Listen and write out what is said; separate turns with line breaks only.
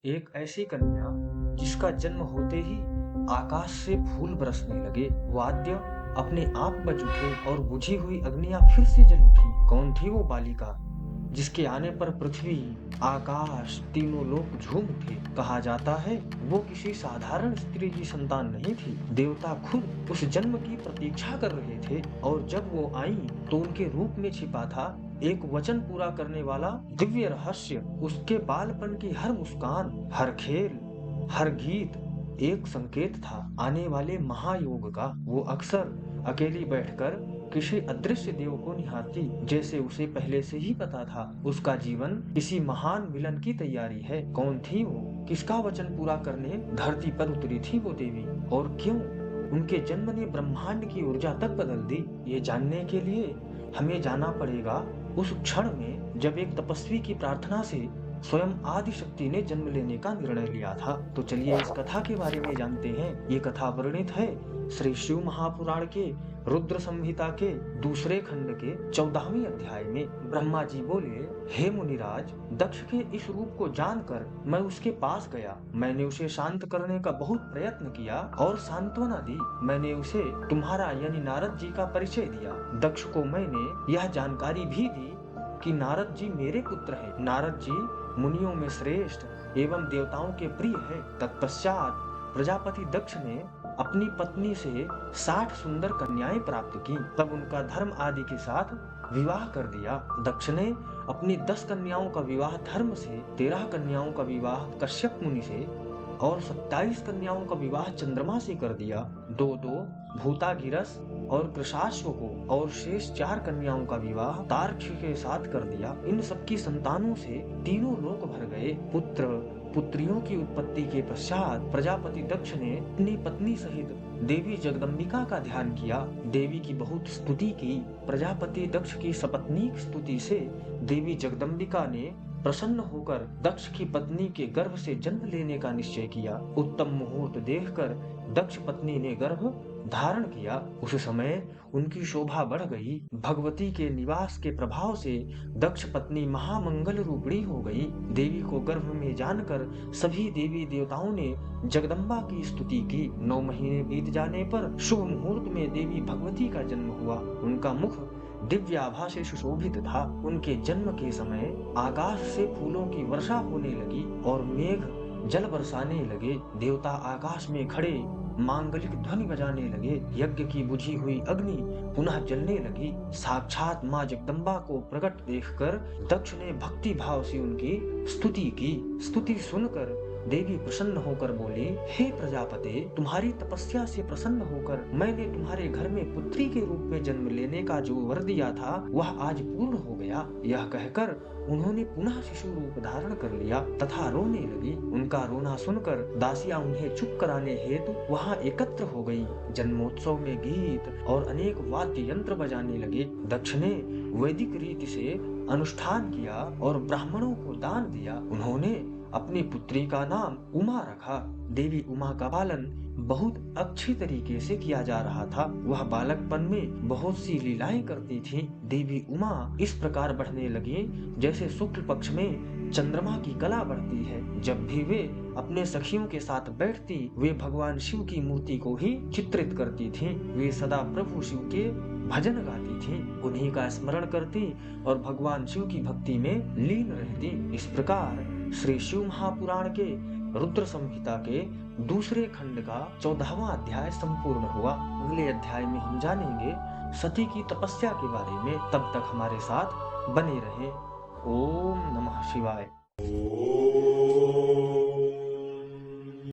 एक ऐसी कन्या जिसका जन्म होते ही आकाश से फूल बरसने लगे, वाद्य अपने आप बज उठे और बुझी हुई अग्नियां फिर से जल उठी। कौन थी वो बालिका जिसके आने पर पृथ्वी, आकाश, तीनों लोक झूम उठे? कहा जाता है वो किसी साधारण स्त्री की संतान नहीं थी। देवता खुद उस जन्म की प्रतीक्षा कर रहे थे और जब वो आई तो उनके रूप में छिपा था एक वचन पूरा करने वाला दिव्य रहस्य। उसके बालपन की हर मुस्कान, हर खेल, हर गीत एक संकेत था आने वाले महायोग का। वो अक्सर अकेली बैठकर किसी अदृश्य देव को निहारती, जैसे उसे पहले से ही पता था उसका जीवन किसी महान मिलन की तैयारी है। कौन थी वो? किसका वचन पूरा करने धरती पर उतरी थी वो देवी? और क्यों उनके जन्म ने ब्रह्मांड की ऊर्जा तक बदल दी? ये जानने के लिए हमें जाना पड़ेगा उस क्षण में जब एक तपस्वी की प्रार्थना से स्वयं आदि शक्ति ने जन्म लेने का निर्णय लिया था। तो चलिए इस कथा के बारे में जानते हैं। ये कथा वर्णित है श्री शिव महापुराण के रुद्र संहिता के दूसरे खंड के 14वें अध्याय में। ब्रह्मा जी बोले, हे मुनिराज, दक्ष के इस रूप को जानकर मैं उसके पास गया। मैंने उसे शांत करने का बहुत प्रयत्न किया और सांत्वना दी। मैंने उसे तुम्हारा यानी नारद जी का परिचय दिया। दक्ष को मैंने यह जानकारी भी दी कि नारद जी मेरे पुत्र हैं। नारद जी मुनियों में श्रेष्ठ एवं देवताओं के प्रिय है। तत्पश्चात प्रजापति दक्ष ने अपनी पत्नी से 60 सुंदर कन्याएं प्राप्त की। तब उनका धर्म आदि के साथ विवाह कर दिया। दक्ष ने अपनी 10 कन्याओं का विवाह धर्म से, 13 कन्याओं का विवाह कश्यप मुनि से और 27 कन्याओं का विवाह चंद्रमा से कर दिया। दो भूतागिरस और कृशाश्व को और शेष 4 कन्याओं का विवाह तार्क्ष के साथ कर दिया। इन सबकी संतानों से तीनों लोक भर गए। पुत्र पुत्रियों की उत्पत्ति के पश्चात प्रजापति दक्ष ने अपनी पत्नी सहित देवी जगदम्बिका का ध्यान किया। देवी की बहुत स्तुति की। प्रजापति दक्ष की सपत्नीक स्तुति से देवी जगदम्बिका ने प्रसन्न होकर दक्ष की पत्नी के गर्भ से जन्म लेने का निश्चय किया। उत्तम मुहूर्त देखकर दक्ष पत्नी ने गर्भ धारण किया। उस समय उनकी शोभा बढ़ गई। भगवती के निवास के प्रभाव से दक्ष पत्नी महामंगल रूपिणी हो गई। देवी को गर्भ में जानकर सभी देवी देवताओं ने जगदम्बा की स्तुति की। 9 महीने बीत जाने पर शुभ मुहूर्त में देवी भगवती का जन्म हुआ। उनका मुख दिव्य आभा से सुशोभित था। उनके जन्म के समय आकाश से फूलों की वर्षा होने लगी और मेघ जल बरसाने लगे। देवता आकाश में खड़े मांगलिक ध्वनि बजाने लगे। यज्ञ की बुझी हुई अग्नि पुनः जलने लगी। साक्षात माँ जगदम्बा को प्रकट देखकर दक्ष ने भक्ति भाव से उनकी स्तुति की। स्तुति सुनकर देवी प्रसन्न होकर बोली, हे प्रजापते, तुम्हारी तपस्या से प्रसन्न होकर मैंने तुम्हारे घर में पुत्री के रूप में जन्म लेने का जो वर दिया था वह आज पूर्ण हो गया। यह कहकर उन्होंने पुनः शिशु रूप धारण कर लिया तथा रोने लगी। उनका रोना सुनकर दासियां उन्हें चुप कराने हेतु वहां एकत्र हो गई। जन्मोत्सव में गीत और अनेक वाद्य यंत्र बजाने लगे। दक्ष ने वैदिक रीति से अनुष्ठान किया और ब्राह्मणों को दान दिया। उन्होंने अपनी पुत्री का नाम उमा रखा। देवी उमा का पालन बहुत अच्छी तरीके से किया जा रहा था। वह बालकपन में बहुत सी लीलाएं करती थी। देवी उमा इस प्रकार बढ़ने लगी जैसे शुक्ल पक्ष में चंद्रमा की कला बढ़ती है। जब भी वे अपने सखियों के साथ बैठती वे भगवान शिव की मूर्ति को ही चित्रित करती थीं। वे सदा प्रभु शिव के भजन गाती थीं, उन्हीं का स्मरण करती और भगवान शिव की भक्ति में लीन रहती। इस प्रकार श्री शिव महापुराण के रुद्र संहिता के दूसरे खंड का 14वां अध्याय संपूर्ण हुआ। अगले अध्याय में हम जानेंगे सती की तपस्या के बारे में। तब तक हमारे साथ बने रहें। ओम नमः शिवाय।